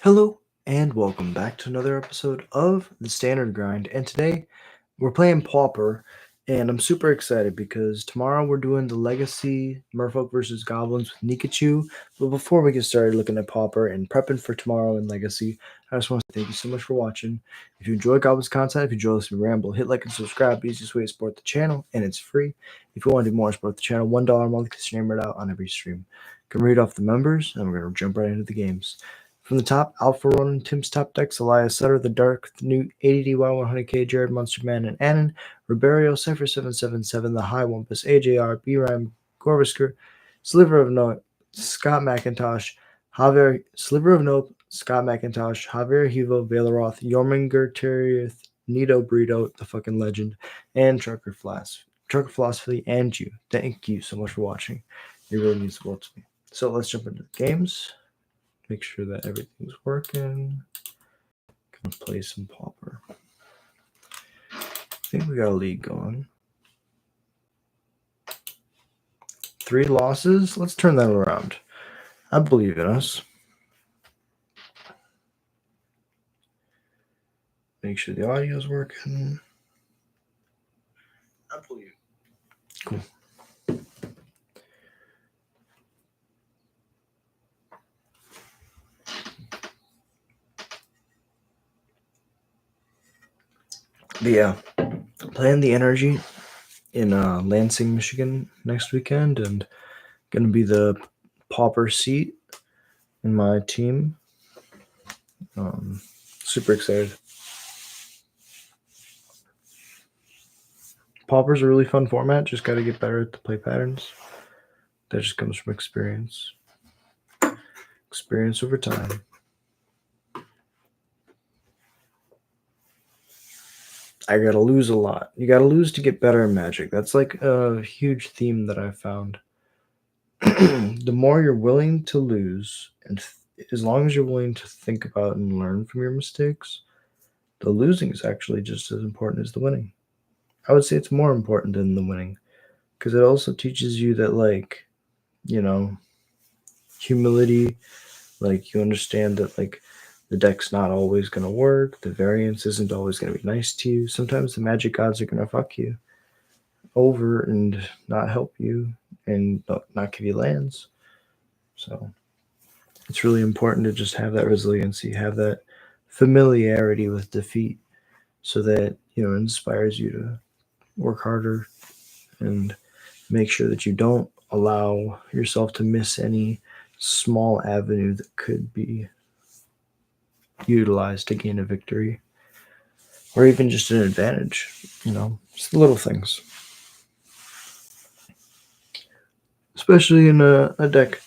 Hello and welcome back to another episode of the Standard Grind. And today we're playing Pauper, and I'm super excited because tomorrow we're doing the Legacy Merfolk versus Goblins with Nikachu. But before we get started looking at Pauper and prepping for tomorrow in Legacy, I just want to thank you so much for watching. If you enjoy Goblins content, if you enjoy listening to Ramble, hit like and subscribe. Easiest way to support the channel, and it's free. If you want to do more, support the channel. $1 a month gets your name read out on every stream. Can read off the members, and we're going to jump right into the games. From the top, Alpha Ronan, Tim's Top Decks, Elias Sutter, The Dark, The Newt, ADDY 100K, Jared Monster Man, and Annan, Riberio, Cypher 777, The High Wumpus, AJR, B Rhyme, Gorvisker, Sliver of Note, Scott McIntosh, Javier, Sliver of Nope, Scott McIntosh, Javier Hivo, Valeroth, Jorminger, Territh, Nito Brito, the fucking legend, and Trucker Philosophy, and you. Thank you so much for watching. It really means the world to me. So let's jump into the games. Make sure that everything's working. Gonna play some Pauper. I think we got a league going. 3 losses. Let's turn that around. I believe in us. Make sure the audio's working. I believe. Cool. But yeah, playing the Energy in Lansing, Michigan next weekend, and gonna be the Pauper seat in my team. Super excited. Pauper's a really fun format. Just got to get better at the play patterns. That just comes from experience. Experience over time. I gotta lose a lot. You gotta lose to get better in Magic. That's like a huge theme that I've found. The more you're willing to lose, and as long as you're willing to think about and learn from your mistakes, the losing is actually just as important as the winning. I would say it's more important than the winning, because it also teaches you that, like, humility. Like, you understand that, like, the deck's not always going to work. The variance isn't always going to be nice to you. Sometimes the magic gods are going to fuck you over and not help you and not give you lands. So it's really important to just have that resiliency, have that familiarity with defeat, so that, it inspires you to work harder and make sure that you don't allow yourself to miss any small avenue that could be utilized to gain a victory, or even just an advantage. Just the little things, especially in a deck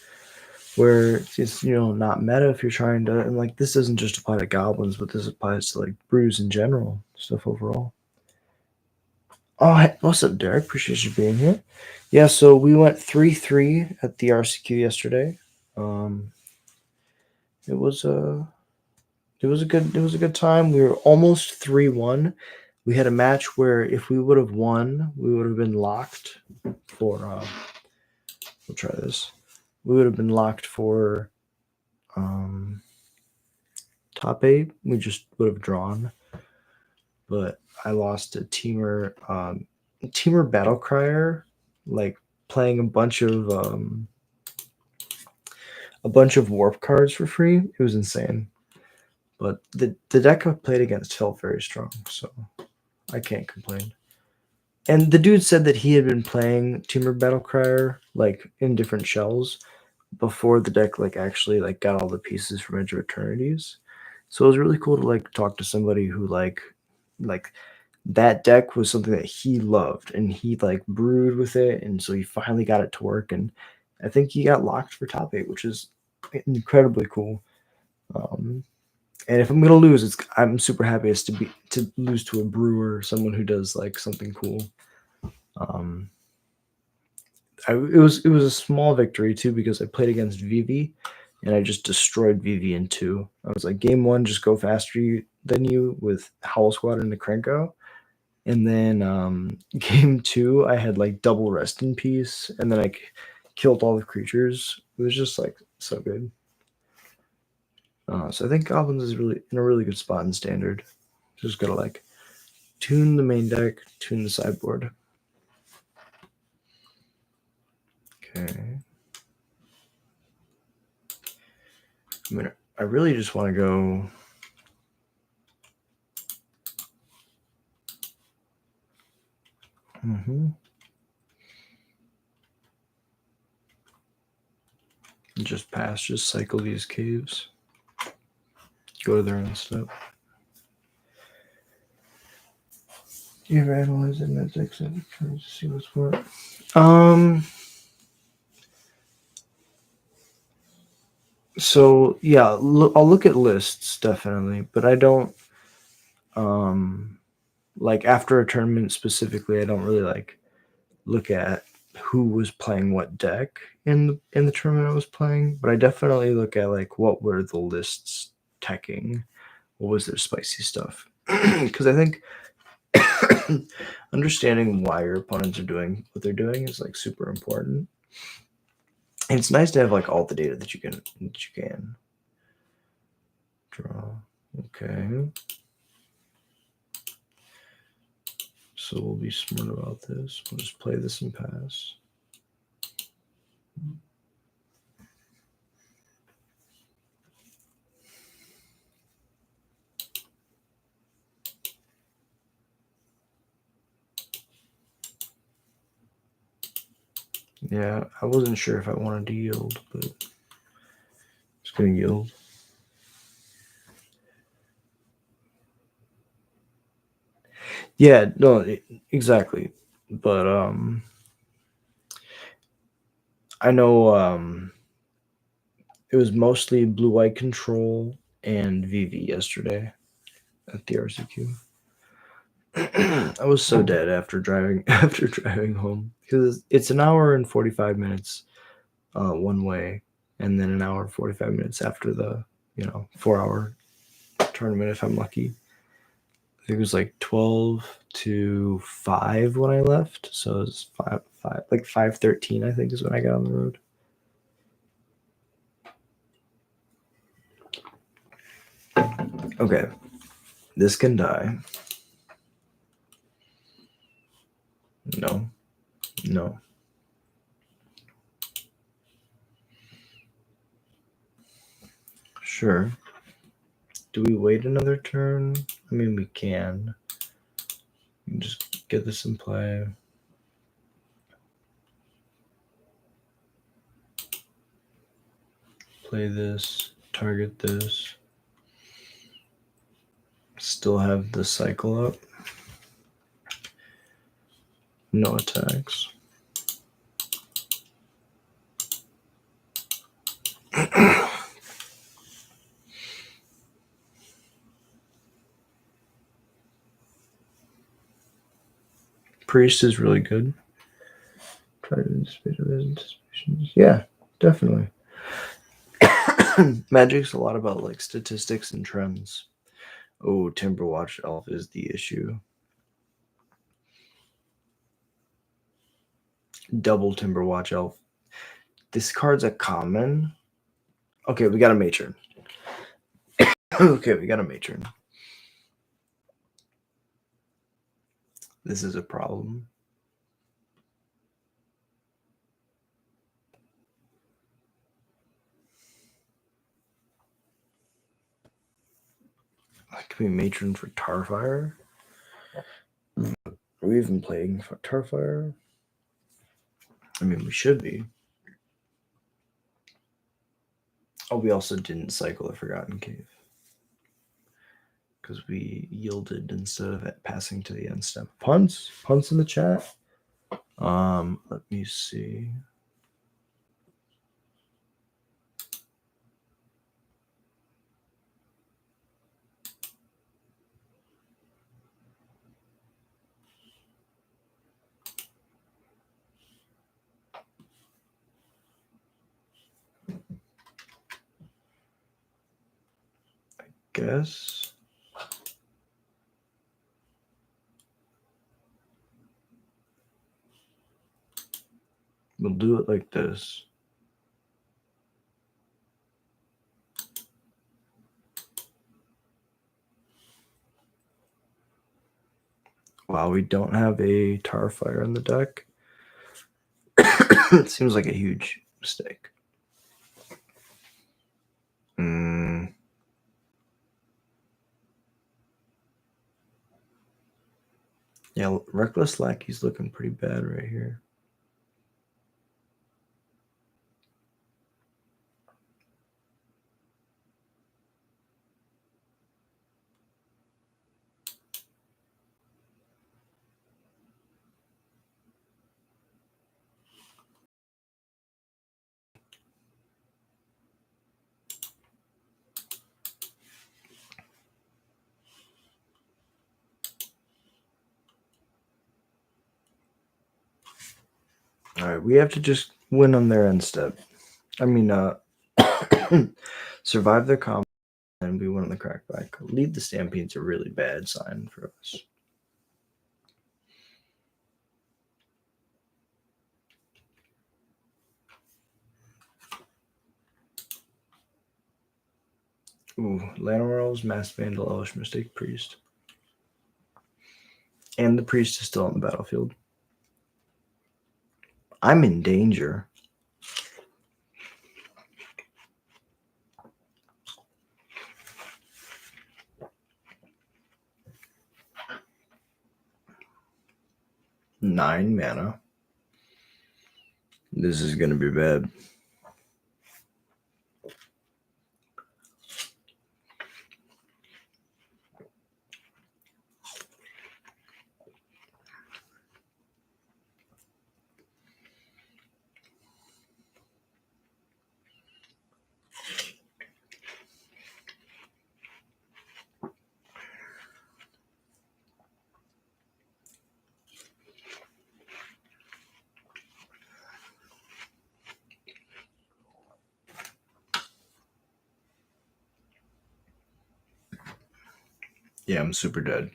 where it's not meta. If you're trying to, and like, this doesn't just apply to goblins, but this applies to like brews in general, stuff overall. Oh, hey, what's up, Derek? Appreciate you being here. Yeah, so we went 3-3 at the RCQ yesterday. It was a good time. We were almost 3-1. We had a match where if we would have won, we would have been locked for we'll try this. We would have been locked for top 8. We just would have drawn. But I lost to Teamer Battle Crier, like playing a bunch of warp cards for free. It was insane. But the deck I played against felt very strong, so I can't complain. And the dude said that he had been playing Teamer Battle Crier like in different shells before the deck like actually like got all the pieces from Edge of Eternities. So it was really cool to like talk to somebody who like that deck was something that he loved, and he like brewed with it, and so he finally got it to work, and I think he got locked for top 8, which is incredibly cool. And if I'm gonna lose, I'm super happy to lose to a brewer, someone who does like something cool. It was a small victory too, because I played against Vivi, and I just destroyed Vivi in 2. I was like, game 1, just go faster than you with Howl Squad and the Krenko. And then game 2, I had like double Rest in Peace, and then I killed all the creatures. It was just like so good. So I think Goblins is really in a really good spot in Standard. Just gotta like tune the main deck, tune the sideboard. Okay. I mean, I really just want to go. Just pass, just cycle these caves. Go to their own step. You ever analyze it and trying to see what's what? So yeah, I'll look at lists definitely, but I don't like after a tournament specifically. I don't really like look at who was playing what deck in the tournament I was playing, but I definitely look at like what were the lists teching, what was their spicy stuff, because I think understanding why your opponents are doing what they're doing is like super important. And it's nice to have like all the data that you can draw. Okay. So we'll be smart about this. We'll just play this and pass. Yeah, I wasn't sure if I wanted to yield, but just gonna yield. Yeah, no, exactly. But I know it was mostly blue-white control and VV yesterday at the RCQ. I was so dead after driving home because it's an hour and 45 minutes one way, and then an hour and 45 minutes after the 4-hour tournament if I'm lucky. I think it was like 12 to 5 when I left, so it was 5:13 I think is when I got on the road. Okay, this can die. No. Sure. Do we wait another turn? I mean, we can. Just get this in play. Play this, target this. Still have the cycle up. No attacks. Priest is really good. Try to anticipate his anticipations. Yeah, definitely. Magic's a lot about like statistics and trends. Oh, Timberwatch Elf is the issue. Double Timberwatch Elf. This card's a common. Okay, we got a matron. Okay, we got a matron. This is a problem. Can we matron for Tarfire? Are we even playing for Tarfire? I mean, we should be. Oh, we also didn't cycle the Forgotten Cave because we yielded instead of passing to the end step. Punts in the chat. Let me see. Guess we'll do it like this. Wow, we don't have a tar fire in the deck. It seems like a huge mistake. Yeah, Reckless Lackey's looking pretty bad right here. All right, we have to just win on their end step. I mean, survive their combat, and we win on the crackback. Lead the Stampede's a really bad sign for us. Ooh, Lanowells, Mass Vandal, Elvish Mistake, Priest. And the Priest is still on the battlefield. I'm in danger. Nine mana. This is going to be bad. Yeah, I'm super dead.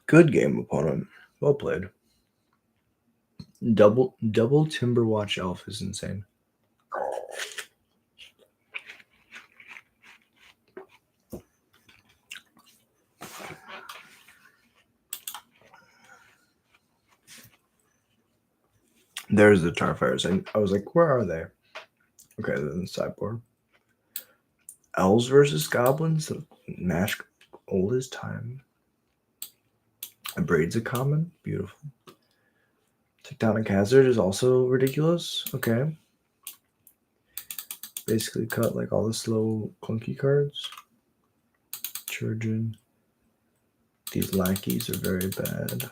Good game, opponent. Well played. Double Timberwatch Elf is insane. There's the Tarfires. And I was like, where are they? Okay, they're in the sideboard. Elves versus Goblins. The match old as time. A Braid's a common. Beautiful. Tectonic Hazard is also ridiculous. Okay. Basically cut like all the slow, clunky cards. Children. These lackeys are very bad.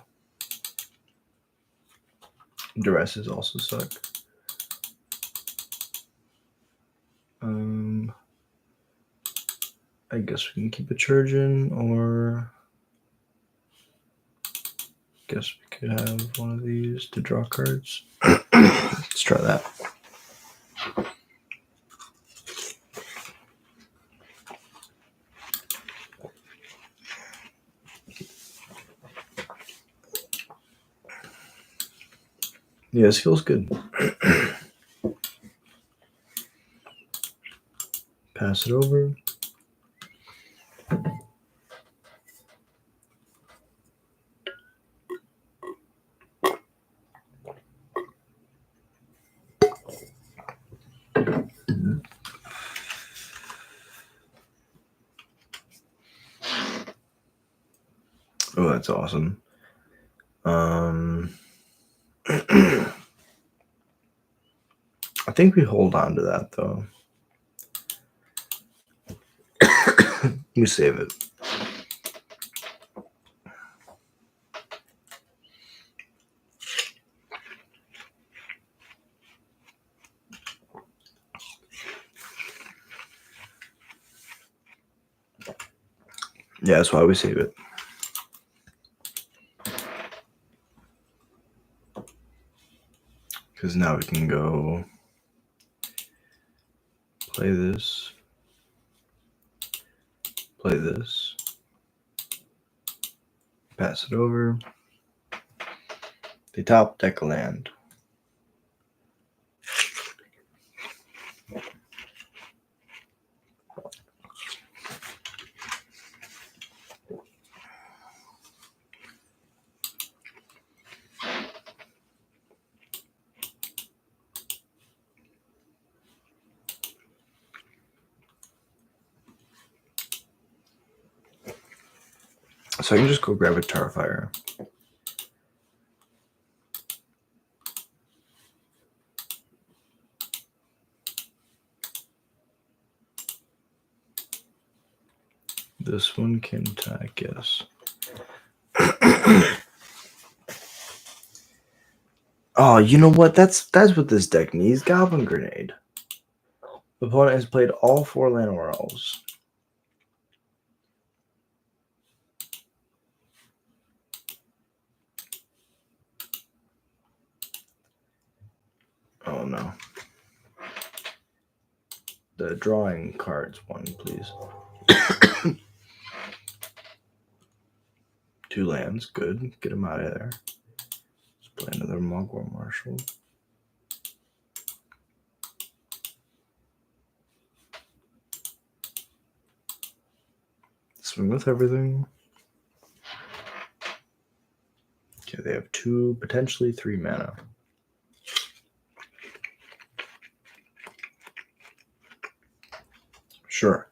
Duresses also suck. I guess we can keep a Churgeon, or guess we could have one of these to draw cards. Let's try that. Yeah, this feels good. Pass it over. Oh, that's awesome. I think we hold on to that, though. We save it. Yeah, that's why we save it. Because now we can go play this, pass it over. They top deck a land. So I can just go grab a Tarfire. This one can attack, yes. Oh, you know what? That's what this deck needs. Goblin Grenade. The opponent has played all 4 Llanowar Elves. Oh no. The drawing cards one, please. 2 lands, good. Get them out of there. Let's play another Mogwai Marshal. Swing with everything. Okay, they have 2, potentially 3 mana. Sure.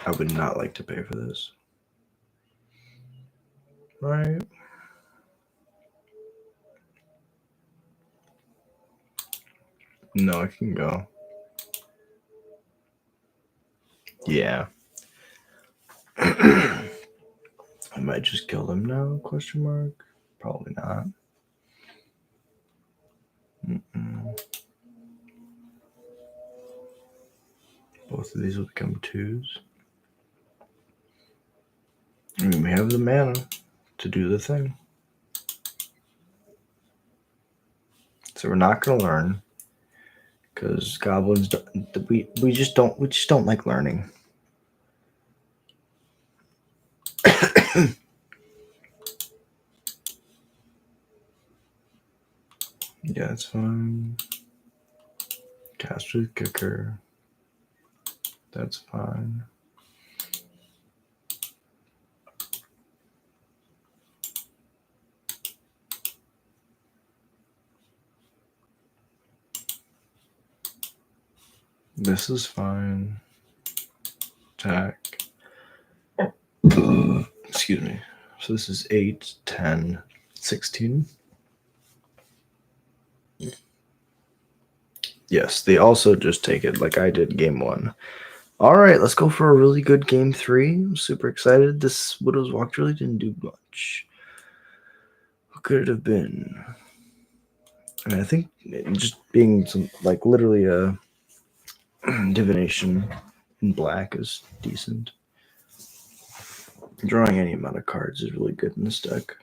I would not like to pay for this. Right. No, I can go. Yeah. I might just kill them now, question mark. Probably not. Both of these will become 2s. And we have the mana to do the thing. So we're not going to learn because goblins we just don't like learning. Yeah, that's fine. Cast with Kicker. That's fine. This is fine. Attack. Excuse me. So this is 8, 10, 16. Yes, they also just take it like I did game 1. All right, let's go for a really good game 3. I'm super excited. This Widow's Walk really didn't do much. What could it have been? I mean, I think just being some like literally a divination in black is decent. Drawing any amount of cards is really good in this deck.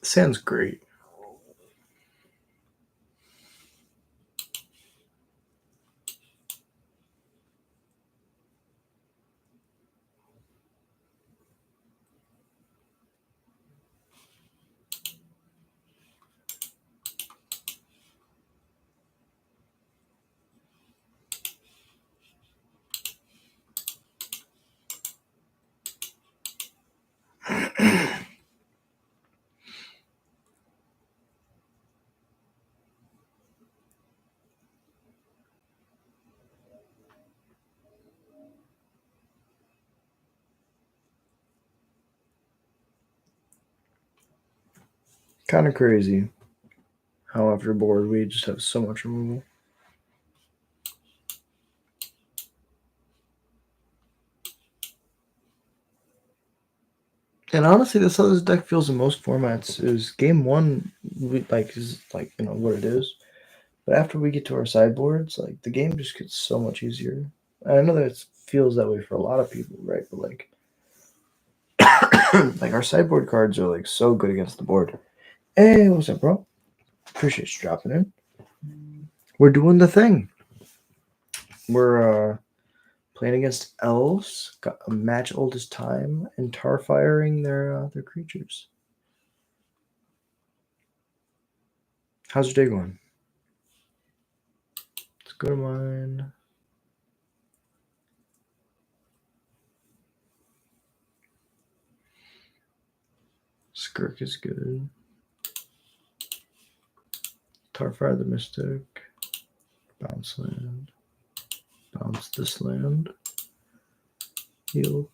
Sounds great. Kind of crazy how after board we just have so much removal. And honestly, that's how this deck feels in most formats. Is game 1 is like what it is, but after we get to our sideboards, like the game just gets so much easier. I know that it feels that way for a lot of people, right? But like, like our sideboard cards are like so good against the board. Hey, what's up, bro? Appreciate you dropping in. We're doing the thing. We're playing against elves, got a match oldest time, and tar firing their creatures. How's your day going? Let's go to mine. Skirk is good. Tarfire the Mystic. Bounce land. Bounce this land. Heal.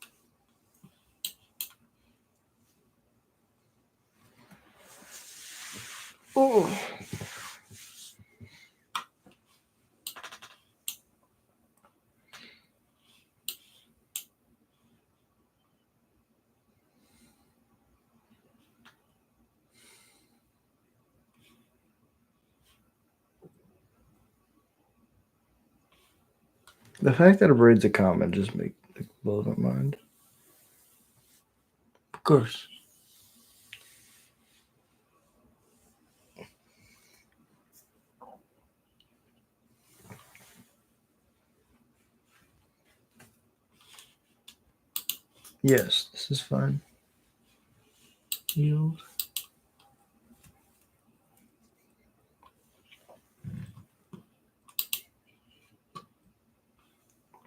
Oh. The fact that it reads a comment just blows my mind. Of course. Yes, this is fine. Yield.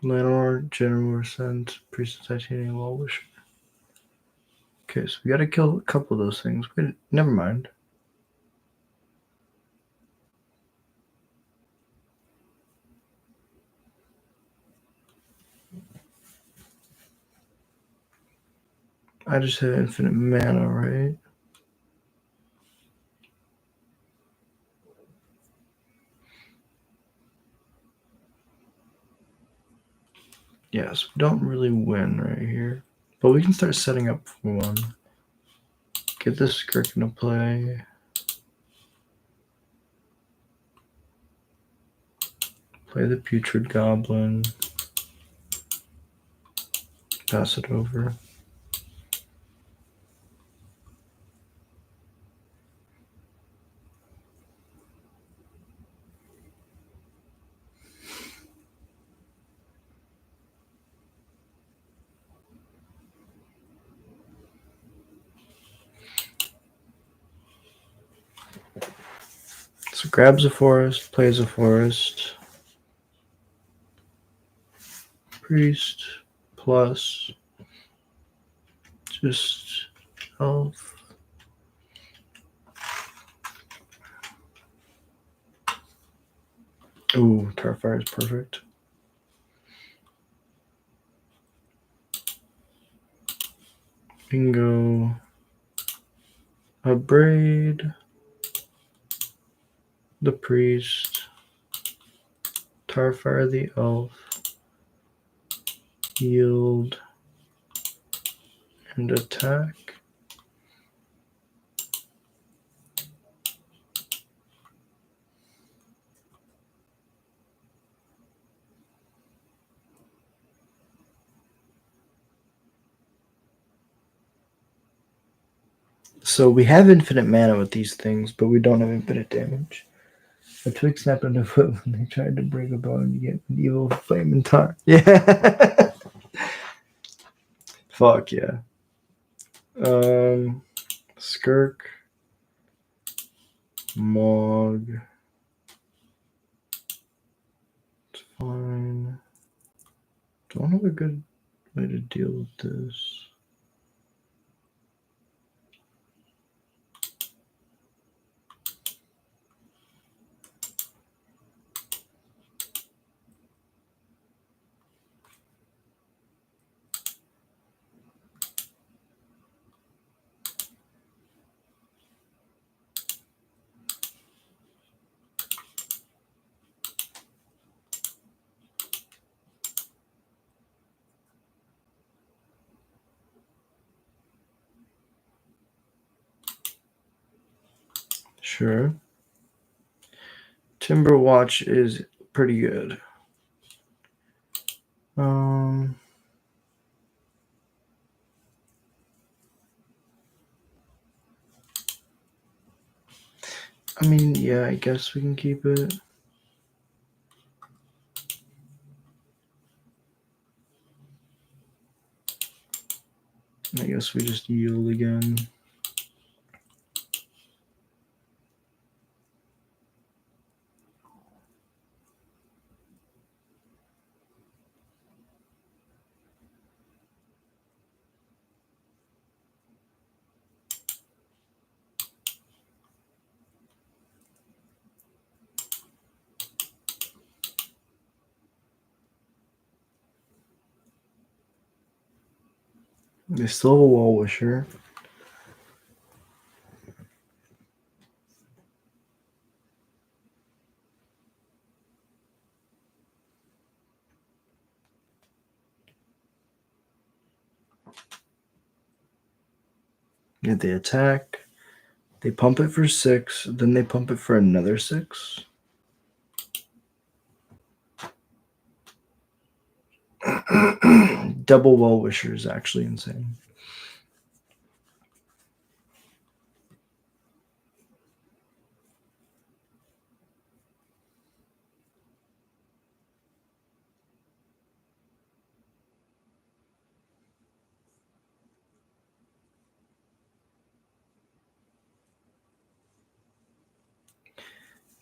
Lanor, General Ascent, Priest of Titanium, Wall Wisher. Okay, so we gotta kill a couple of those things. Wait, never mind. I just have infinite mana, right? Yes, we don't really win right here. But we can start setting up for one. Get this Skirk into play. Play the Putrid Goblin. Pass it over. So grabs a forest, plays a forest. Priest plus just elf. Ooh, Tarfire is perfect. Bingo. A braid. The priest. Tarfire the elf. Yield. And attack. So we have infinite mana with these things, but we don't have infinite damage. A twig snapped on the foot when they tried to break a bone. You get medieval flame and tar. Yeah. Fuck yeah. Skirk. Mog. It's fine. Don't have a good way to deal with this. Sure. Timber Watch is pretty good. I mean, yeah, I guess we can keep it. I guess we just yield again. They still have a Wall Wisher. If they attack, they pump it for 6, then they pump it for another 6. Double Well Wisher is actually insane.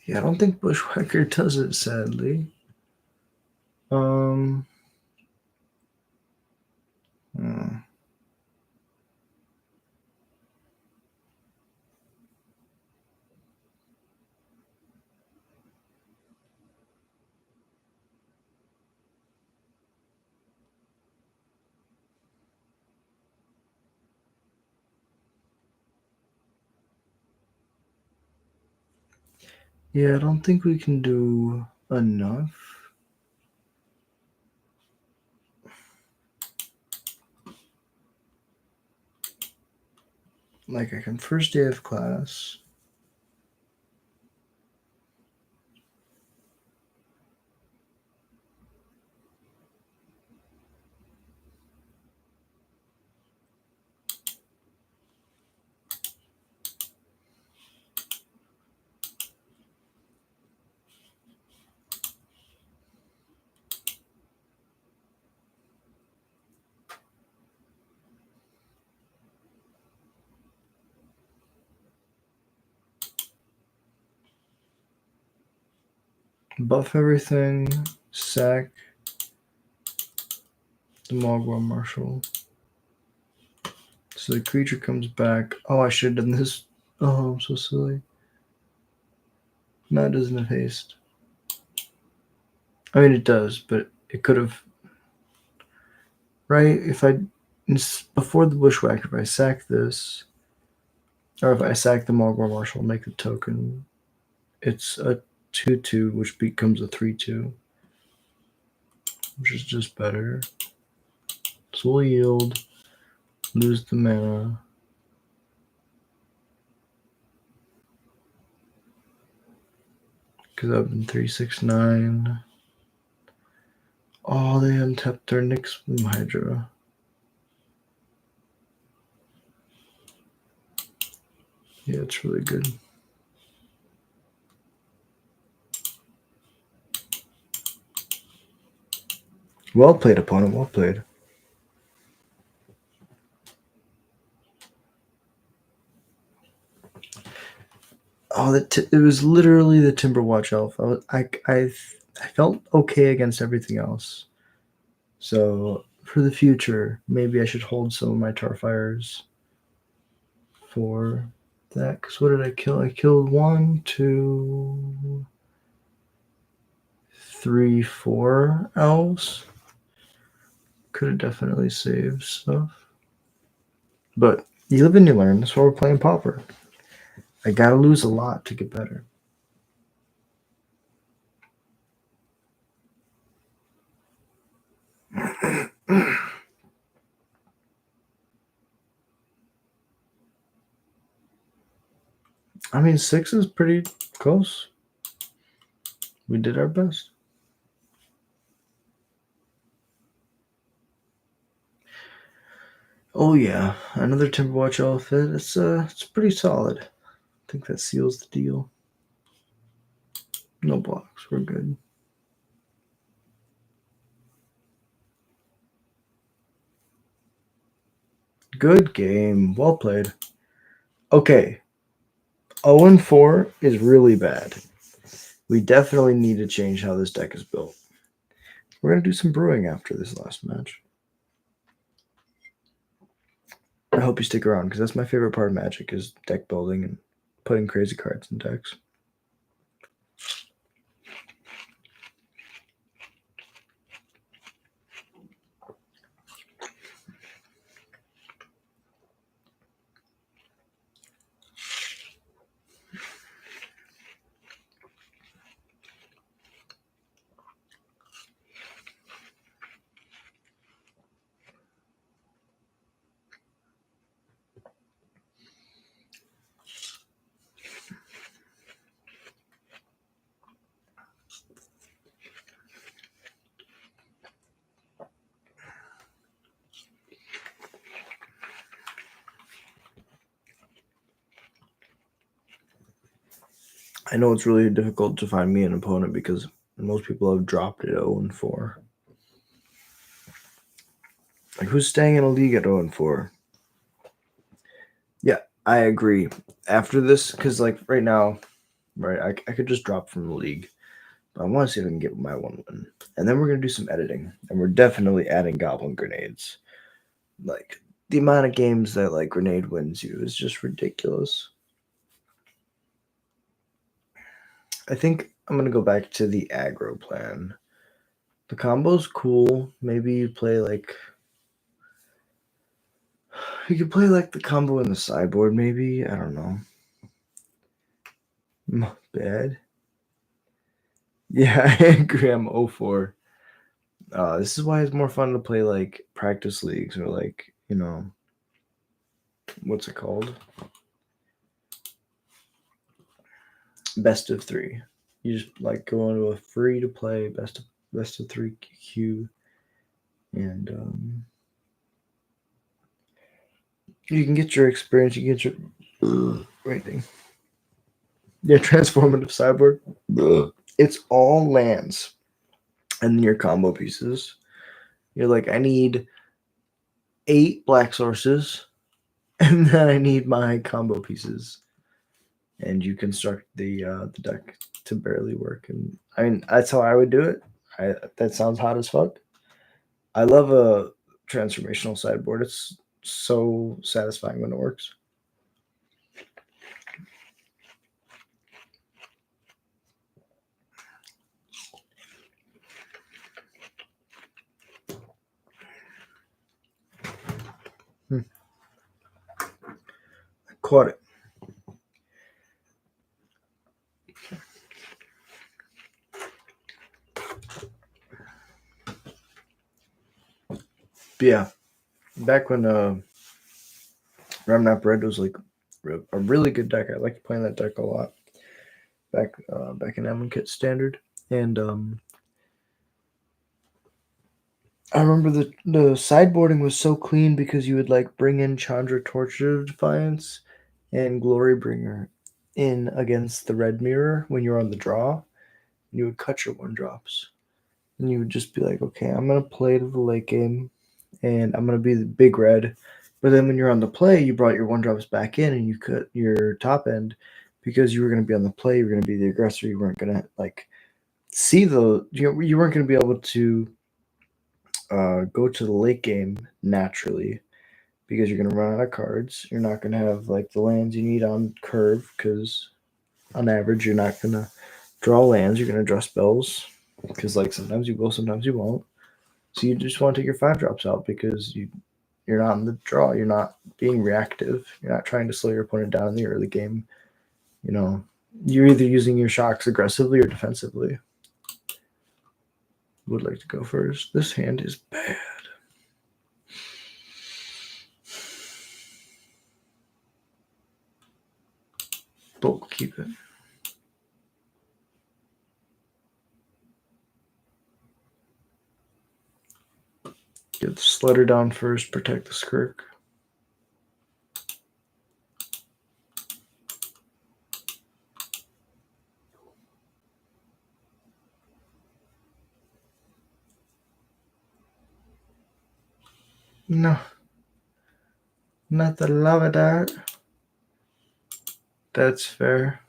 Yeah, I don't think Bushwhacker does it, sadly. Hmm. Yeah, I don't think we can do enough. Like, I can first day of class. Buff everything, sack the Mogwai Marshal. So the creature comes back. Oh, I should have done this. Oh, I'm so silly. No, it doesn't have haste. I mean, it does, but it could have. Right? If I. Before the Bushwhacker, if I sack this, or if I sack the Mogwai Marshal, make the token, it's a 2/2, which becomes a 3/2, which is just better. So we'll yield, lose the mana. Because I've been 3/6/9. Oh, they untapped their Nyx Hydra. Yeah, it's really good. Well played, opponent. Well played. Oh, it was literally the Timberwatch Elf. I felt okay against everything else. So for the future, maybe I should hold some of my Tarfires for that. Because what did I kill? I killed 1, 2, 3, 4 elves. Could have definitely saved stuff. But you live and you learn. That's why we're playing Pauper. I gotta lose a lot to get better. I mean, 6 is pretty close. We did our best. Oh yeah, another Timberwatch outfit. It's pretty solid. I think that seals the deal. No blocks. We're good. Good game. Well played. Okay. 0-4 is really bad. We definitely need to change how this deck is built. We're going to do some brewing after this last match. I hope you stick around because that's my favorite part of Magic is deck building and putting crazy cards in decks. I know it's really difficult to find me an opponent because most people have dropped at 0-4. Like, who's staying in a league at 0-4? Yeah, I agree. After this, because like right now, right, I could just drop from the league. But I want to see if I can get my one win. And then we're going to do some editing. And we're definitely adding goblin grenades. Like, the amount of games that like grenade wins you is just ridiculous. I think I'm going to go back to the aggro plan. The combo's cool. Maybe you play like... You could play like the combo in the sideboard, maybe. I don't know. Not bad. Yeah, I agree. I'm 0-4. This is why it's more fun to play like practice leagues or like, you know, what's it called? Best of 3. You just like go into a free to play best of 3 queue, and you can get your experience. You get your rating. Yeah, transformative sideboard. It's all lands, and then your combo pieces. You're like, I need 8 black sources, and then I need my combo pieces. And you construct the deck to barely work. And I mean, that's how I would do it. That sounds hot as fuck. I love a transformational sideboard. It's so satisfying when it works. I caught it. But yeah, back when Remnant Red was like a really good deck. I liked playing that deck a lot. Back in Emon Kit Standard, and I remember the sideboarding was so clean because you would like bring in Chandra Torture of Defiance and Glorybringer in against the red mirror when you were on the draw. You would cut your 1-drops. And you would just be like, okay, I'm gonna play to the late game and I'm gonna be the big red. But then when you're on the play, you brought your 1-drops back in and you cut your top end because you were gonna be on the play, you were gonna be the aggressor, you weren't gonna like see you weren't gonna be able to go to the late game naturally because you're going to run out of cards. You're not going to have like the lands you need on curve because on average you're not going to draw lands. You're going to draw spells because like sometimes you will, sometimes you won't. So you just want to take your 5-drops out because you're not in the draw. You're not being reactive. You're not trying to slow your opponent down in the early game. You know, you're either using your shocks aggressively or defensively. Would like to go first. This hand is bad. But we'll keep it. Get the slider down first, protect the skirk. No. Not the lava dart. That's fair.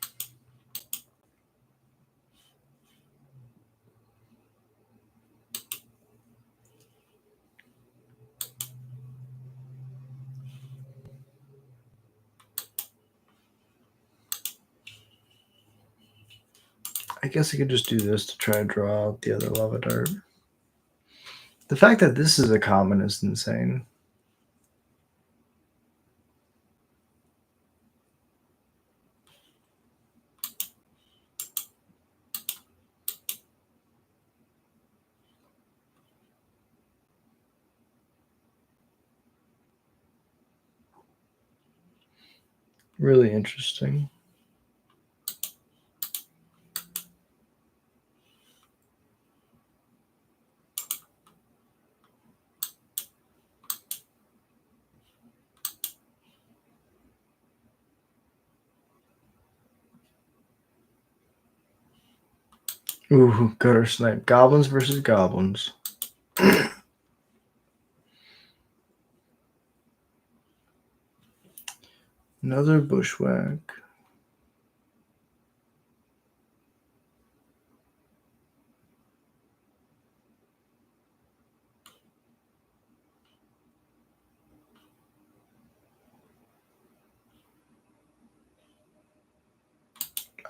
I guess I could just do this to try and draw out the other lava dart. The fact that this is a common is insane. Really interesting. Ooh, gutter snipe. Goblins versus goblins. Another bushwhack.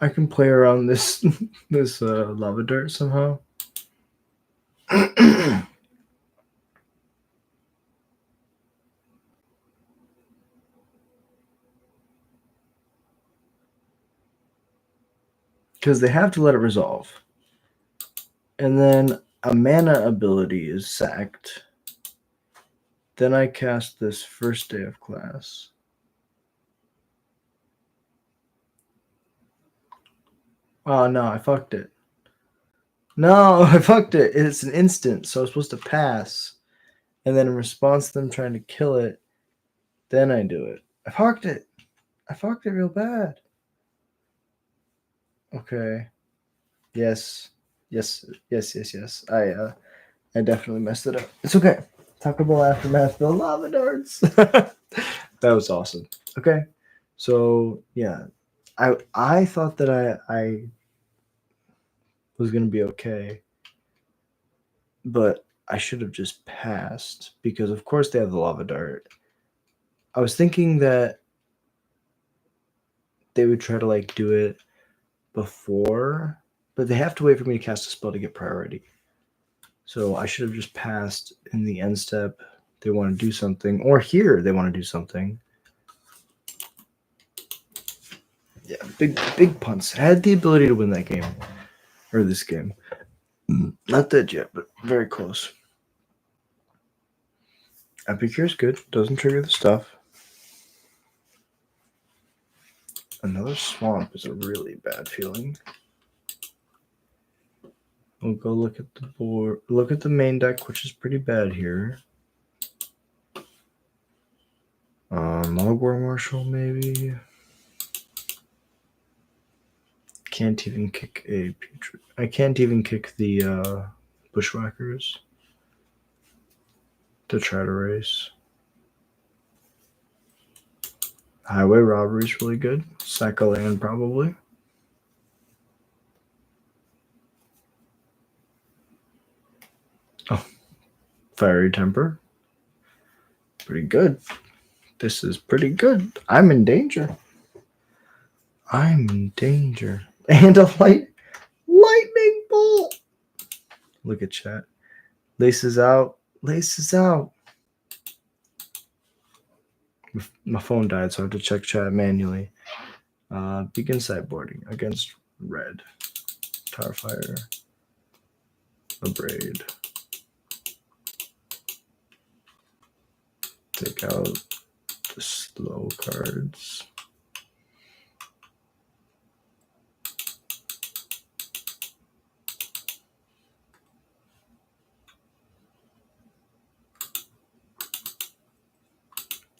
I can play around this lava dirt somehow. Because they have to let it resolve. And then a mana ability is sacked. Then I cast this first day of class. Oh no, I fucked it. No, I fucked it. It's an instant, so I was supposed to pass. And then in response to them trying to kill it, then I do it. I fucked it. I fucked it real bad. Okay. Yes. I definitely messed it up. It's okay. Talk about aftermath. The lava darts. That was awesome. Okay. So yeah, I thought that I was gonna be okay, but I should have just passed because of course they have the lava dart. I was thinking that they would try to like do it before, but they have to wait for me to cast a spell to get priority. So I should have just passed in the end step. They want to do something, or here they want to do something. Yeah, big punts. I had the ability to win that game, or this game. Not dead yet, but very close. Epicure is good. Doesn't trigger the stuff. Another swamp is a really bad feeling. We'll go look at the board. Look at the main deck, which is pretty bad here. Mogwar Marshal, maybe. Can't even kick a putrid. I can't even kick the bushwhackers to try to race. Highway robbery is really good. Sack a land, probably. Oh, fiery temper. Pretty good. This is pretty good. I'm in danger. I'm in danger. And a lightning bolt. Look at chat. Laces out. Laces out. My phone died, so I have to check chat manually. Begin sideboarding against red. Tarfire. Abrade. Take out the slow cards.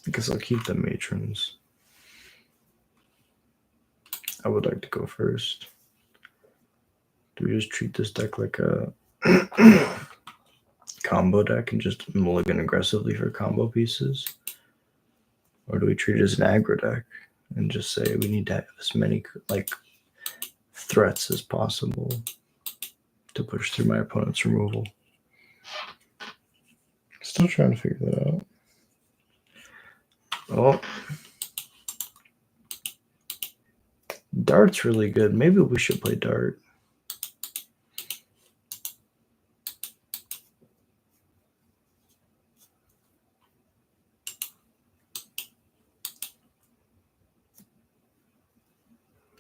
I guess I'll keep the matrons. I would like to go first. Do we just treat this deck like a combo deck and just mulligan aggressively for combo pieces? Or do we treat it as an aggro deck and just say we need to have as many like threats as possible to push through my opponent's removal? Still trying to figure that out. Oh, Dart's really good. Maybe we should play Dart.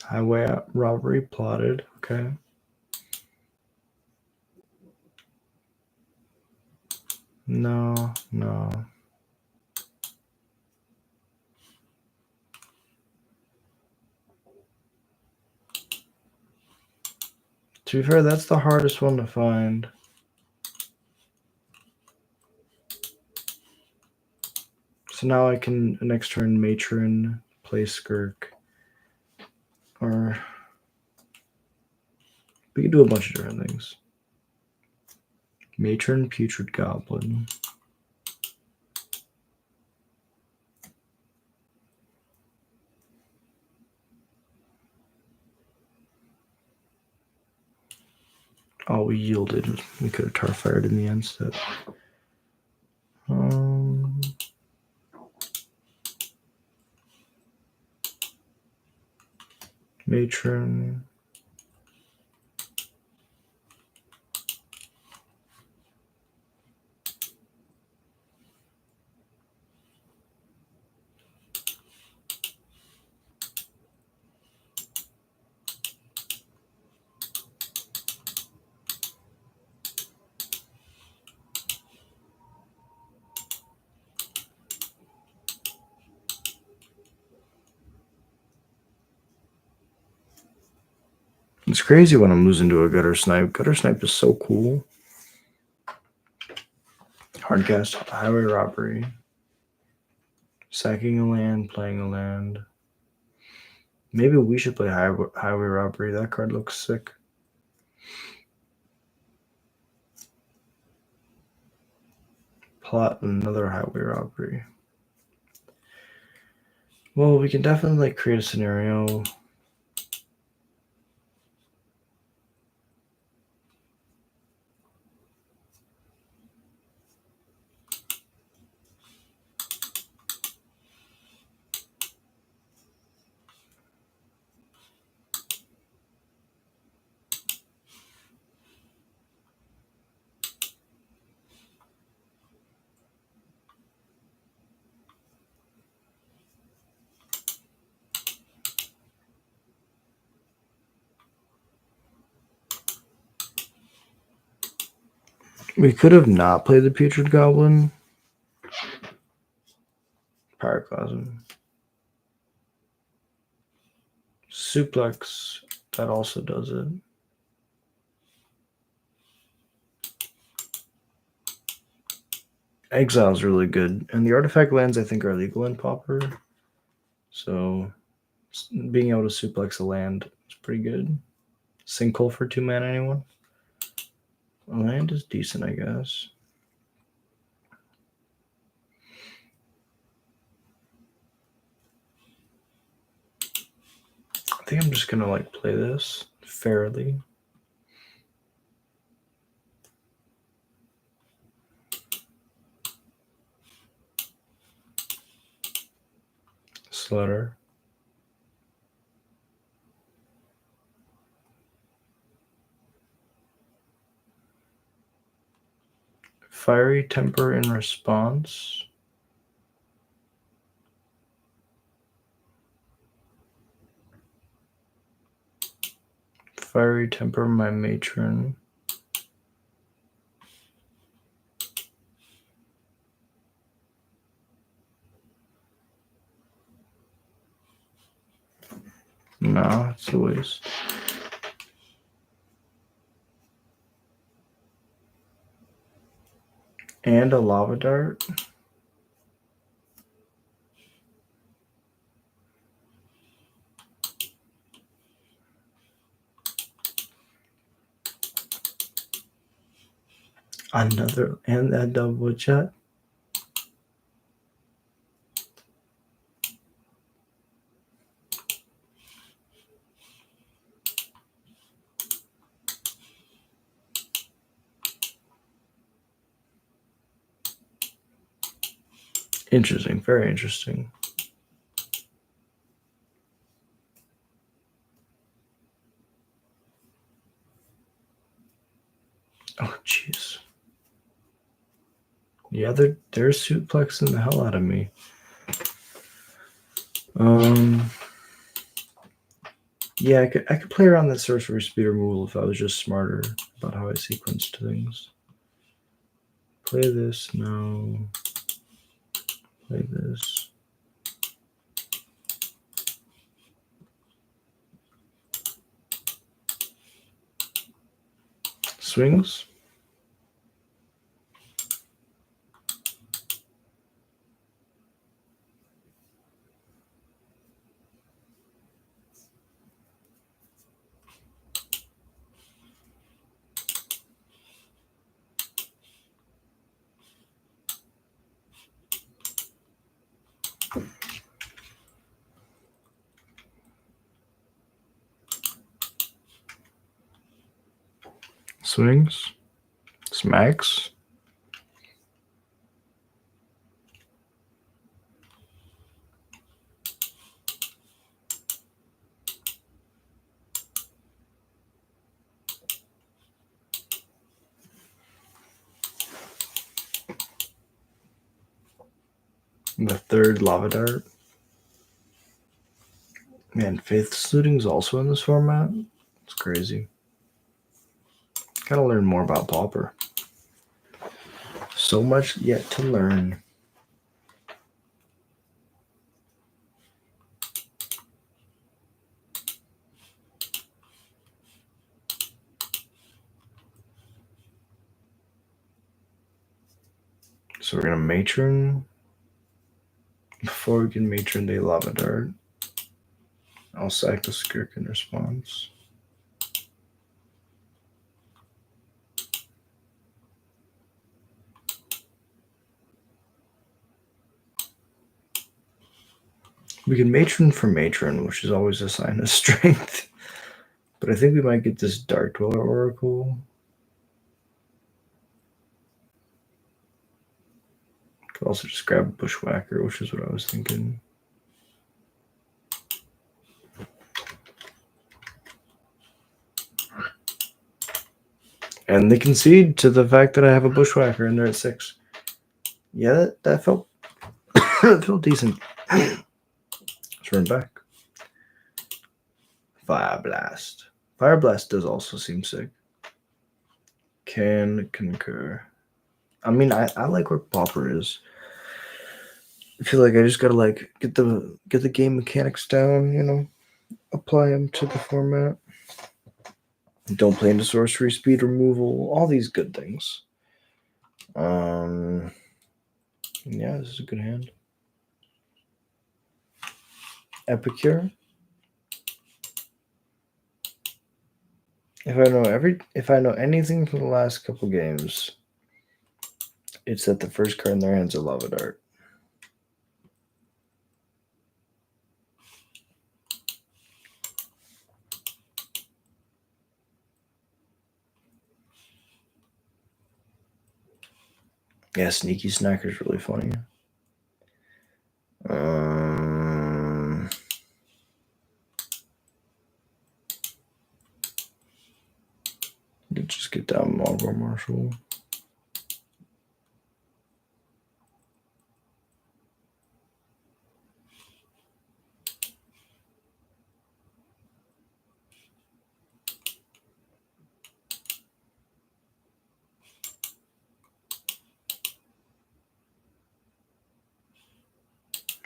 Highway robbery plotted. Okay. No. To be fair, that's the hardest one to find. So now I can next turn matron, play skirk, or We can do a bunch of different things. Matron, Putrid Goblin. Oh, we yielded. We could have tar fired in the end step. Matron. It's crazy when I'm losing to a gutter snipe. Gutter snipe is so cool. Hardcast, highway robbery. Sacking a land, playing a land. Maybe we should play highway robbery. That card looks sick. Plot another highway robbery. Well, we can definitely create a scenario. We could have not played the Putrid Goblin. Pyroclasm. Suplex, that also does it. Exile's really good. And the artifact lands, I think, are legal in Pauper. So being able to suplex a land is pretty good. Sinkhole for 2 mana, anyone? Land is decent, I guess. I think I'm just gonna play this fairly. Slaughter. Fiery Temper in response. Fiery Temper my matron. No, it's a waste. And a lava dart. Another, and that double chat. Interesting, very interesting. Oh, jeez. Yeah, they're suplexing the hell out of me. Yeah, I could play around that sorcery speed removal if I was just smarter about how I sequenced things. Play this, no. Play this. Swings. Swings. Smacks. The third lava dart. Man, Faith Looting's also in this format. It's crazy. Gotta learn more about Pauper. So much yet to learn. So we're gonna matron. Before we can matron the lava dart, I'll sack the skirk in response. We can matron for matron, which is always a sign of strength. But I think we might get this Dark Dweller Oracle. Could also just grab a Bushwhacker, which is what I was thinking. And they concede to the fact that I have a Bushwhacker and they're at 6. Yeah, that felt that felt decent. Let's run back. Fire Blast. Fire Blast does also seem sick. Can concur. I mean, I like where Pauper is. I feel like I just gotta like get the game mechanics down, you know, apply them to the format. Don't play into sorcery, speed removal, all these good things. Yeah, this is a good hand. Epicure. If I know anything from the last couple games, it's that the first card in their hands is Lava Dart. Yeah, Sneaky Snacker is really funny. Just get down Marlboro Marshall.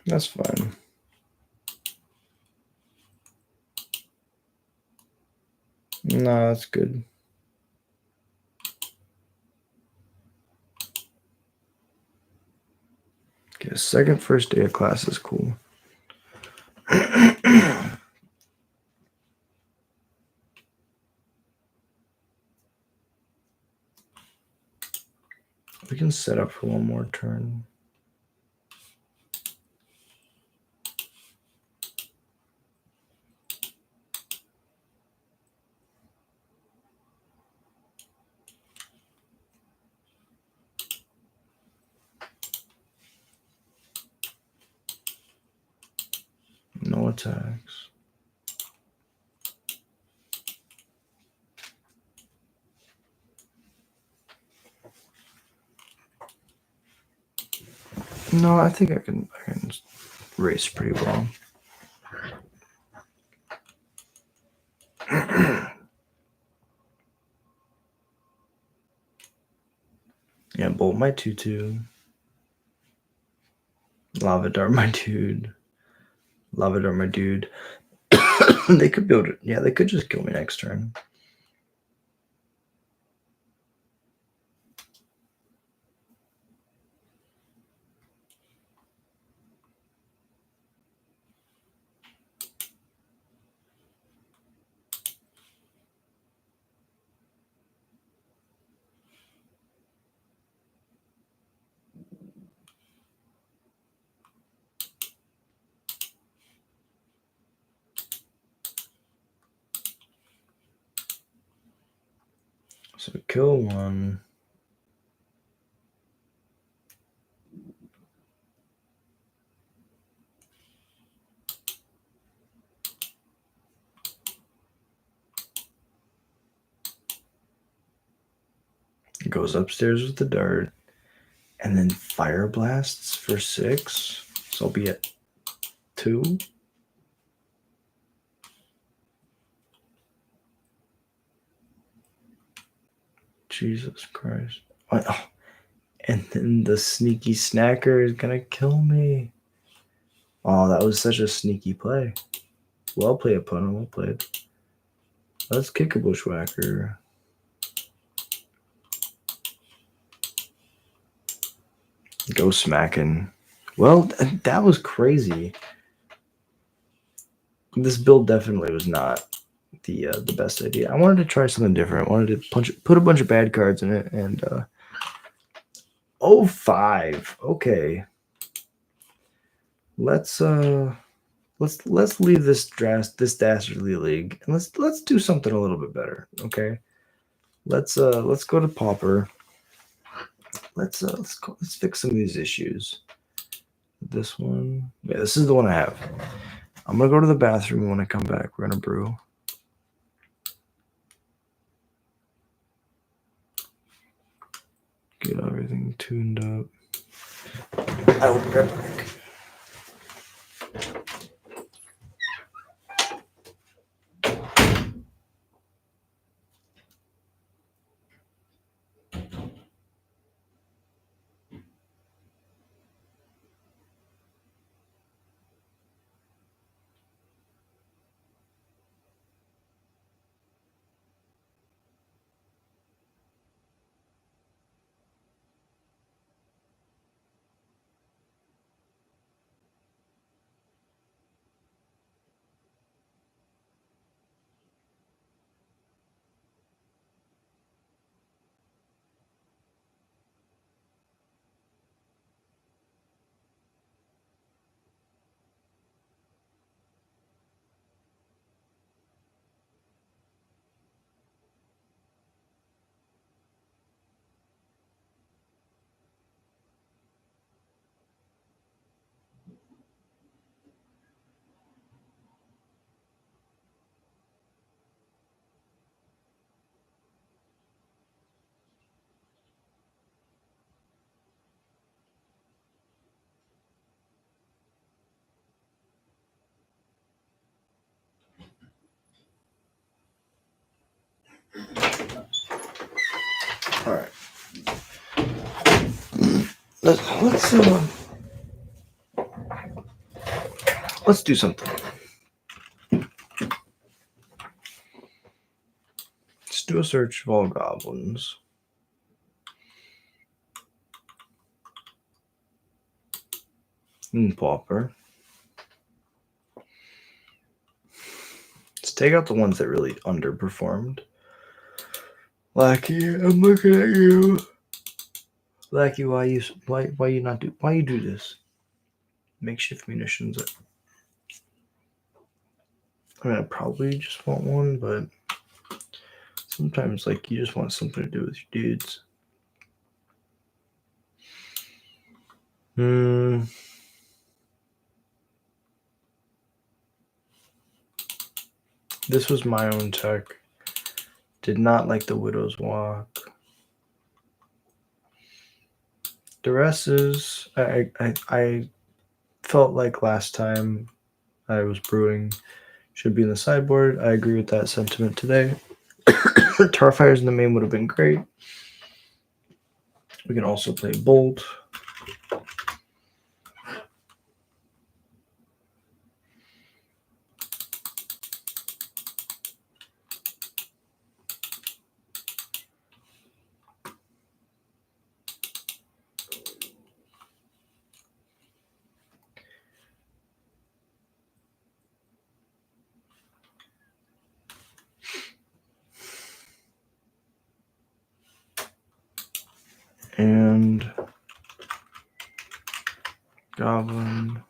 That's fine. No, that's good. Okay, second first day of class is cool. We can set up for one more turn. No attacks. No, I think I can race pretty well. Yeah, Bolt my 2/2. Lava Dart my dude. Lava Dart my dude. They could build it. Yeah, they could just kill me next turn. So kill one. Goes upstairs with the dart. And then fire blasts for 6. So I'll be at 2. Jesus Christ. Oh. And then the sneaky snacker is gonna kill me. Oh, that was such a sneaky play. Well played, opponent. Well played. Let's kick a bushwhacker. Go smacking. Well, that was crazy. This build definitely was not the best idea. I wanted to try something different. I wanted to put a bunch of bad cards in it, and 5. Okay. Let's leave this dastardly league, and let's do something a little bit better. Okay. Let's go to Pauper. Let's fix some of these issues. This one. Yeah, this is the one I have. I'm gonna go to the bathroom when I come back. We're gonna brew. Get everything tuned up. I will be right back. All right. Let's do something. Let's do a search of all goblins. And Pauper. Let's take out the ones that really underperformed. Lackey, I'm looking at you. Lackey, why you do this? Makeshift munitions. I mean, I probably just want one, but sometimes like you just want something to do with your dudes. This was my own tech. Did not like the Widow's Walk. The rest is I felt like last time I was brewing should be in the sideboard. I agree with that sentiment today. Tarfires in the main would have been great. We can also play Bolt. And Goblin.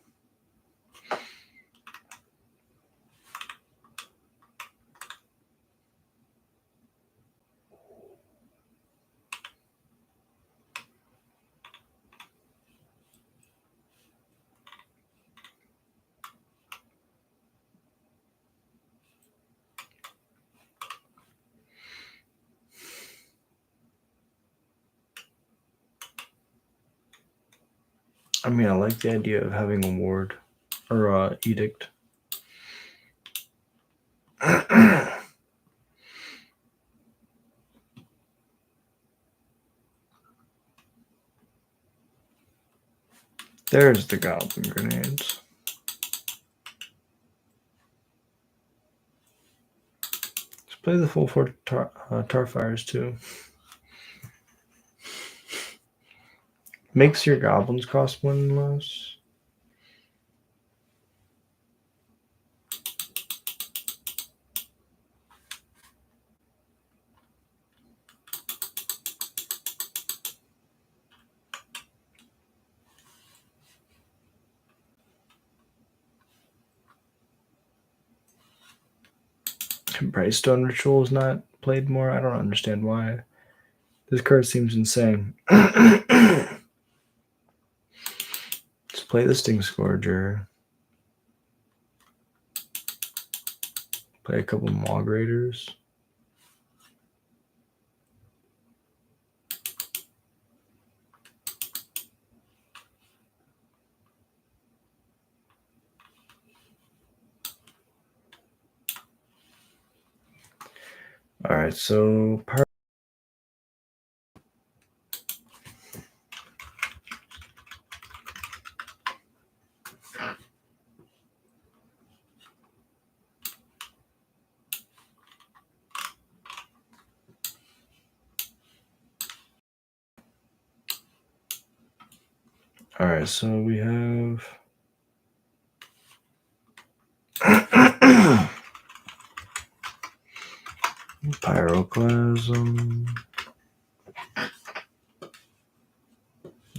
I mean, I like the idea of having a ward or edict. There's the goblin grenades. Let's play the full 4 tar fires too. Makes your goblins cost 1 less. Brightstone Ritual is not played more. I don't understand why. This card seems insane. Let's play the Sting Scourger. Play a couple Maw Graders. Alright, so alright, so we have Pyroclasm.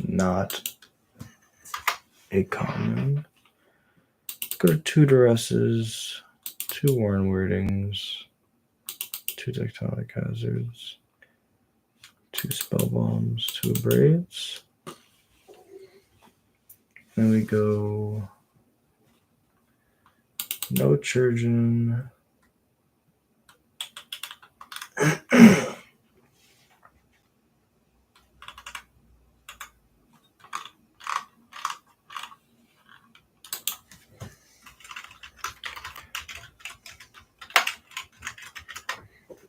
Not a common. Let's go to 2 Duresses, 2 Warren Wordings, 2 Tectonic Hazards, 2 Spell Bombs, 2 Braids. Then we go no Churgeon.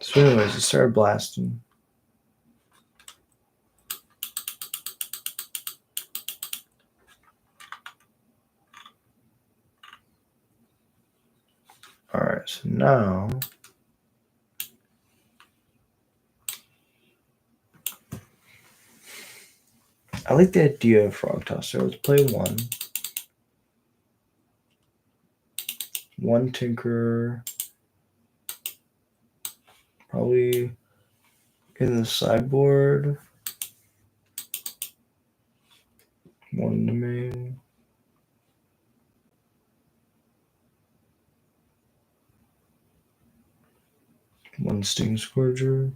So anyways, it started blasting. Alright, so now I like the idea of Frog Tosser. Let's play 1. 1 Tinkerer. Probably in the sideboard. 1 in the main. One Sting Scourger.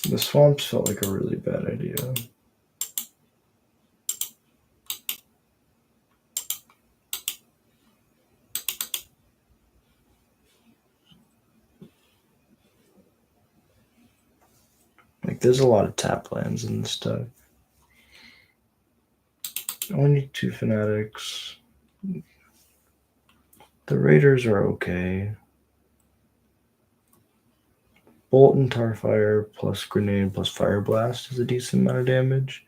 The swamps felt like a really bad idea. Like, there's a lot of tap lands in this deck. I only need 2 Fanatics. The Raiders are okay. Bolt and Tarfire plus Grenade plus Fire Blast is a decent amount of damage.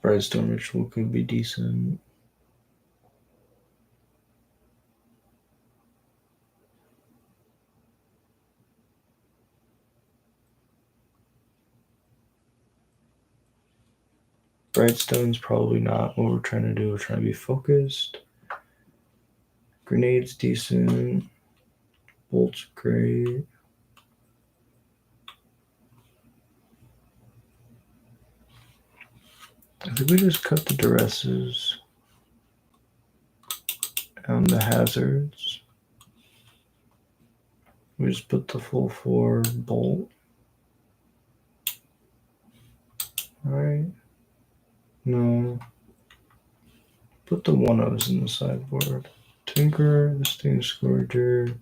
Brightstone Ritual could be decent. Brightstone's probably not what we're trying to do. We're trying to be focused. Grenade's decent. Bolt's great. I think we just cut the Duresses and the Hazards. We just put the full 4 Bolt. Alright. No. put the 1-0s in the sideboard. Tinker, the Stain Scourger.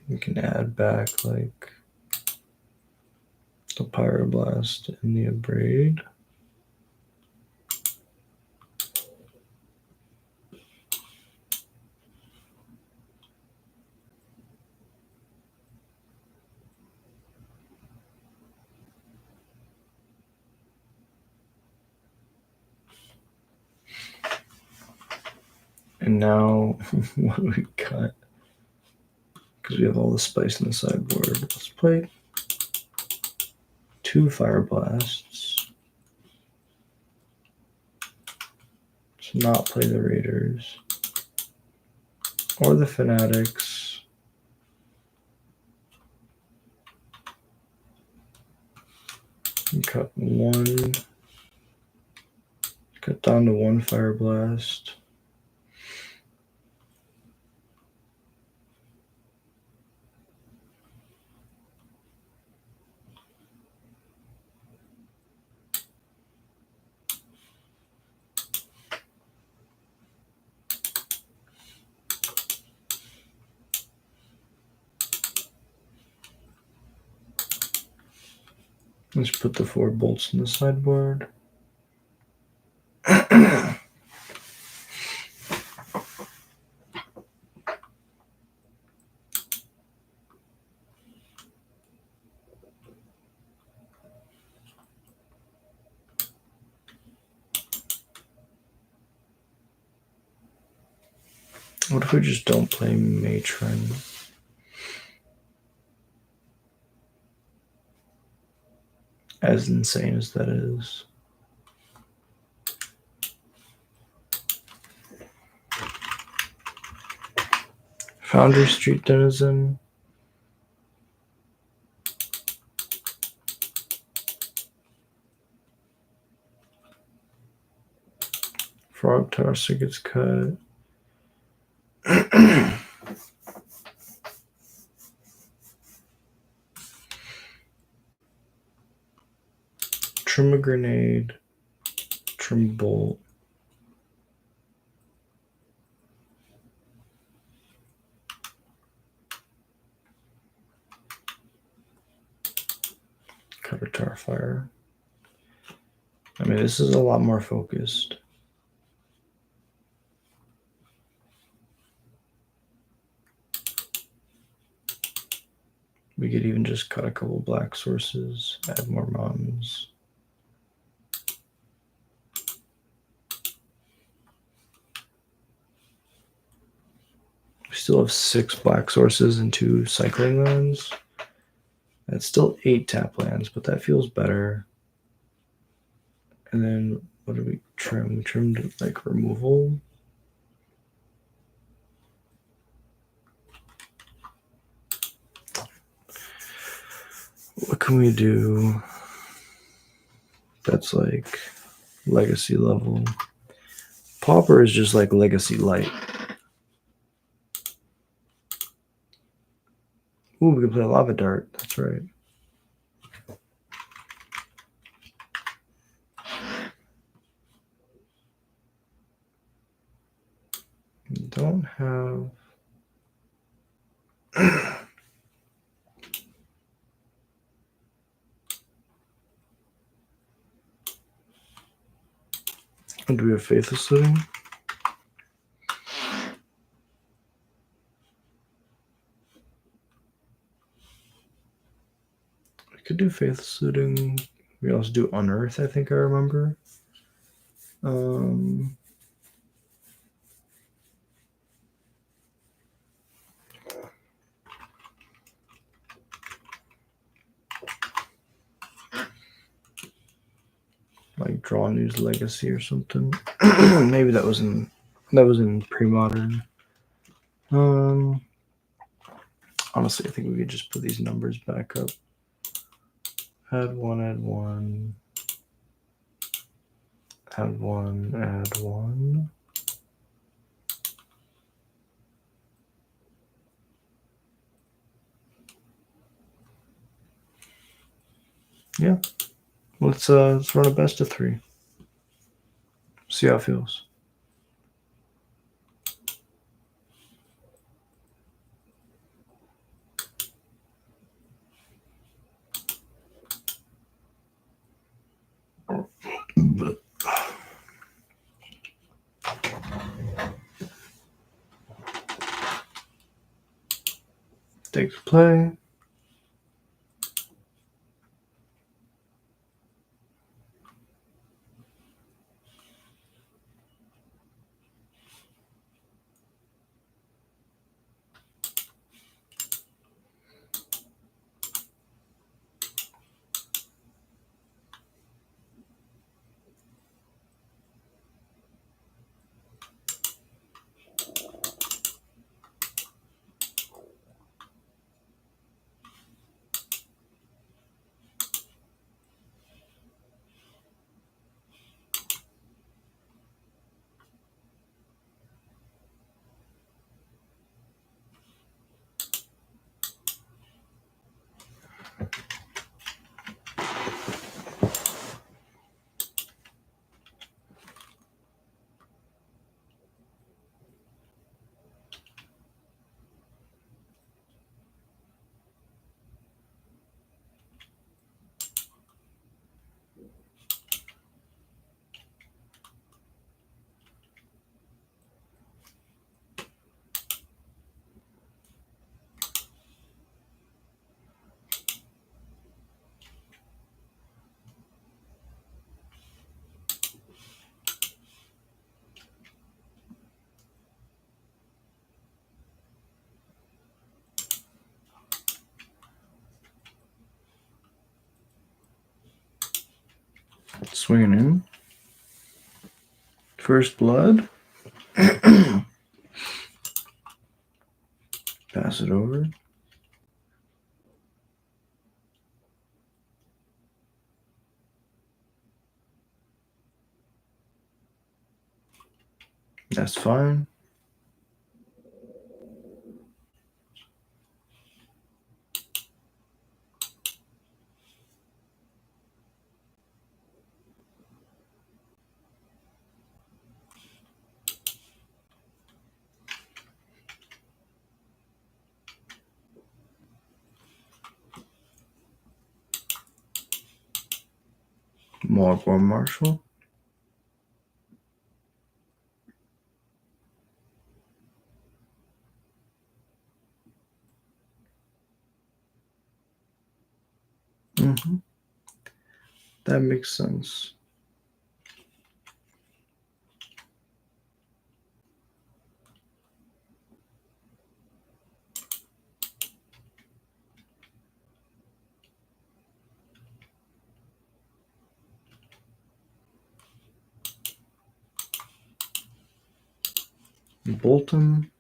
You can add back like the Pyroblast and the Abrade. And now, what do we got? Because we have all the spice in the sideboard. Let's play 2 Fire Blasts. Let's not play the Raiders. Or the Fanatics. And cut 1. Cut down to 1 Fire Blast. Let's put the 4 bolts in the sideboard. What if we just don't play Matron? As insane as that is. Foundry Street Denizen. Frog Tosser gets cut. Trim a Grenade. Trim Bolt. Cut a Tarfire. I mean, this is a lot more focused. We could even just cut a couple black sources, add more mountains. We still have 6 black sources and 2 cycling lands. That's still 8 tap lands, but that feels better. And then what did we trim? We trimmed like removal. What can we do that's like legacy level? Pauper is just like legacy light. Ooh, we can play Lava Dart. That's right. We don't have... Do we have Faithless Sitting? We could do Faithless Sitting. We also do Unearth, I think I remember. Like Draw News Legacy or something. Maybe that was in pre-modern. Honestly, I think we could just put these numbers back up. Add 1, add 1. Add 1, add 1. Yeah. Let's run a best of 3. See how it feels. Take play. Swinging in. First blood. Pass it over. That's fine. More Marshall. That makes sense. Bolton.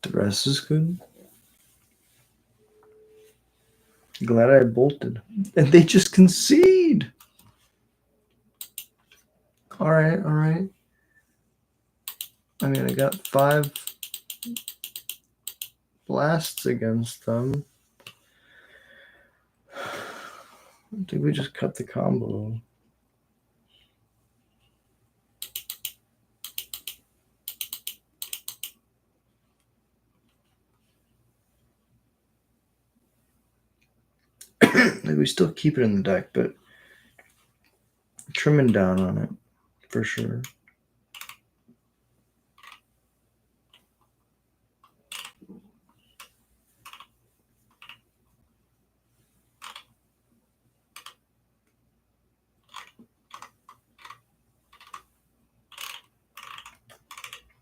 The rest is good. Glad I bolted. And they just concede. All right. I mean, I got 5 blasts against them. I think we just cut the combo. Like, we still keep it in the deck, but trimming down on it for sure.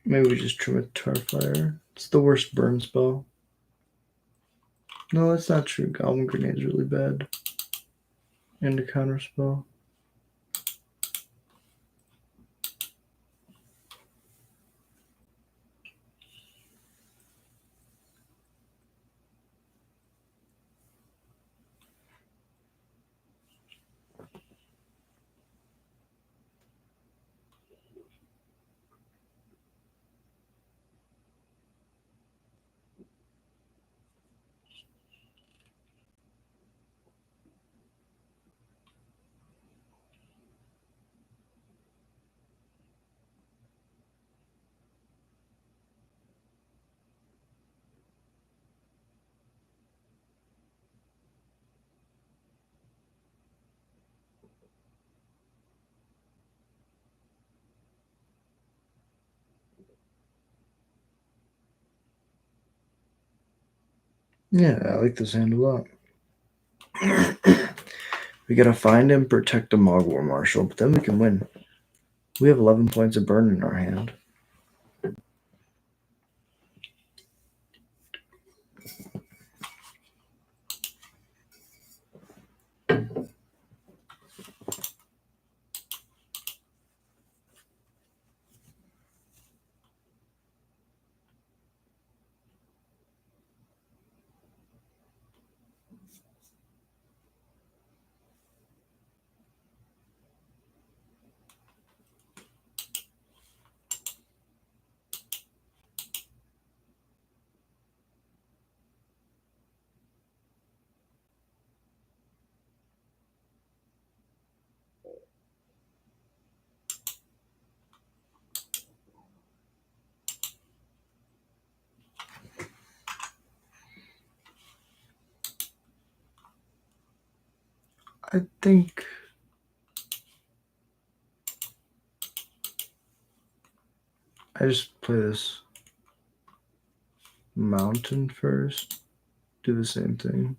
Maybe we just trim it to our fire. It's the worst burn spell. No, that's not true. Goblin Grenade's really bad. And a counter spell. Yeah, I like this hand a lot. We gotta find and protect a Mogwar Marshal, but then we can win. We have 11 points of burn in our hand. I think I just play this mountain first. Do the same thing.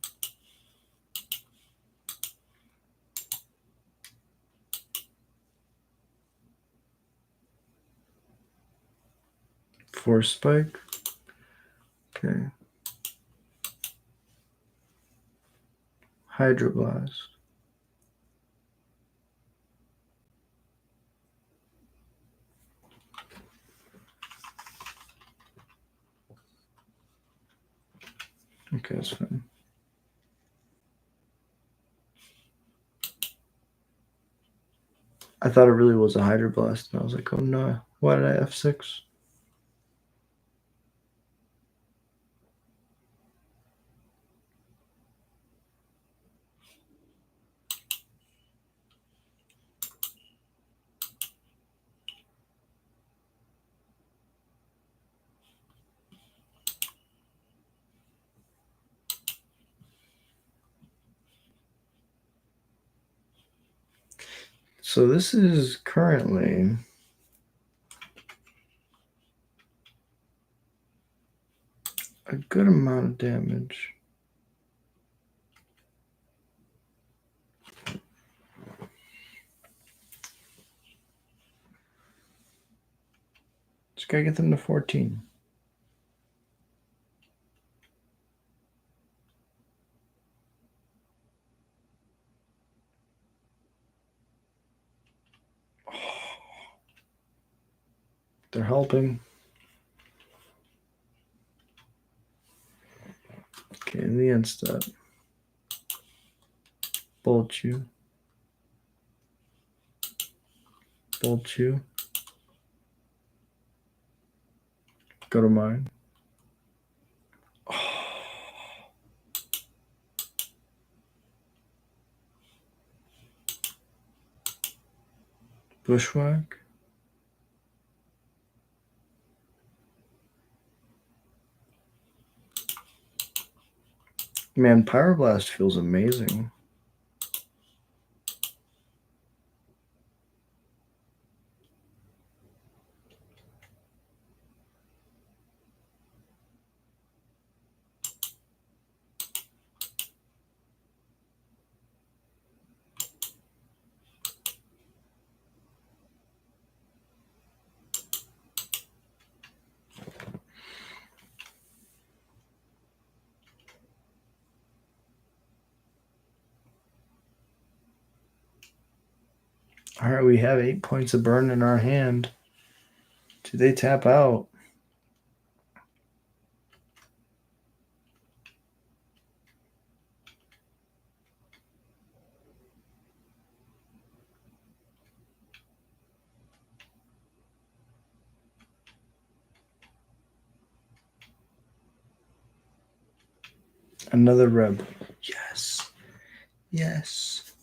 Force spike. Okay. Hydroblast. Okay, that's fine. I thought it really was a Hydroblast, and I was like, oh no, why did I F6? So this is currently a good amount of damage. Just gotta get them to 14. They're helping. Okay, in the end step. Bolt you. Bolt you. Go to mine. Bushwhack. Man, Pyroblast feels amazing. All right, we have 8 points of burn in our hand. Do they tap out? Another Reb. Yes. Yes.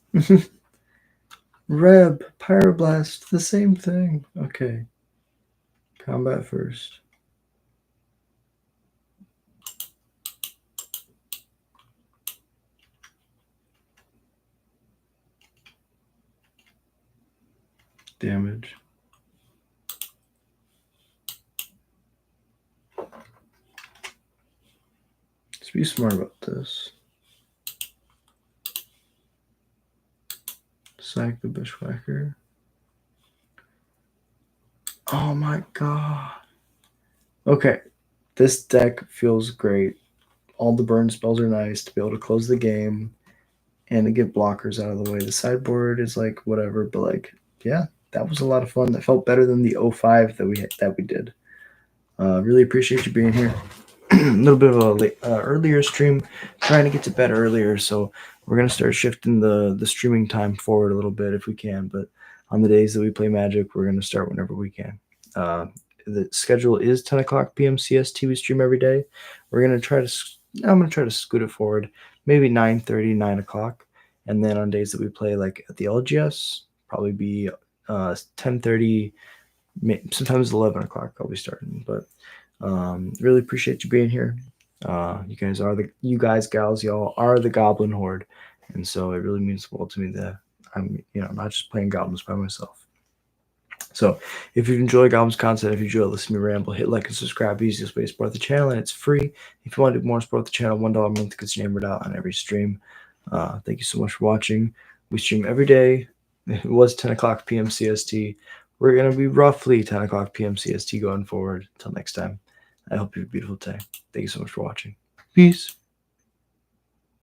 Reb, Pyroblast, the same thing. Okay. Combat first. Damage. Just be smart about this. Sack the Bushwhacker. Oh my god. Okay, this deck feels great. All the burn spells are nice to be able to close the game and to get blockers out of the way. The sideboard is like whatever, but like yeah, that was a lot of fun. That felt better than the 05 that we did. Really appreciate you being here. A little bit of a late, earlier stream, trying to get to bed earlier, so we're gonna start shifting the streaming time forward a little bit if we can. But on the days that we play Magic, we're gonna start whenever we can. The schedule is 10 o'clock p.m. CST. We stream every day. We're gonna try to. I'm gonna try to scoot it forward, maybe 9:30, 9 o'clock, and then on days that we play like at the LGS, probably be 10:30, sometimes 11 o'clock. I'll be starting, but really appreciate you being here. You guys, gals, y'all are the Goblin Horde, and so it really means the world to me that I'm not just playing goblins by myself. So if you enjoy Goblins content, if you enjoy listening to me ramble, hit like and subscribe. Easiest way to support the channel, and it's free. If you want to do more, support the channel. $1 a month gets your name read out on every stream. Thank you so much for watching. We stream every day. It was 10 o'clock p.m. CST. We're going to be roughly 10 o'clock p.m. CST going forward. Until next time, I hope you have a beautiful day. Thank you so much for watching. Peace.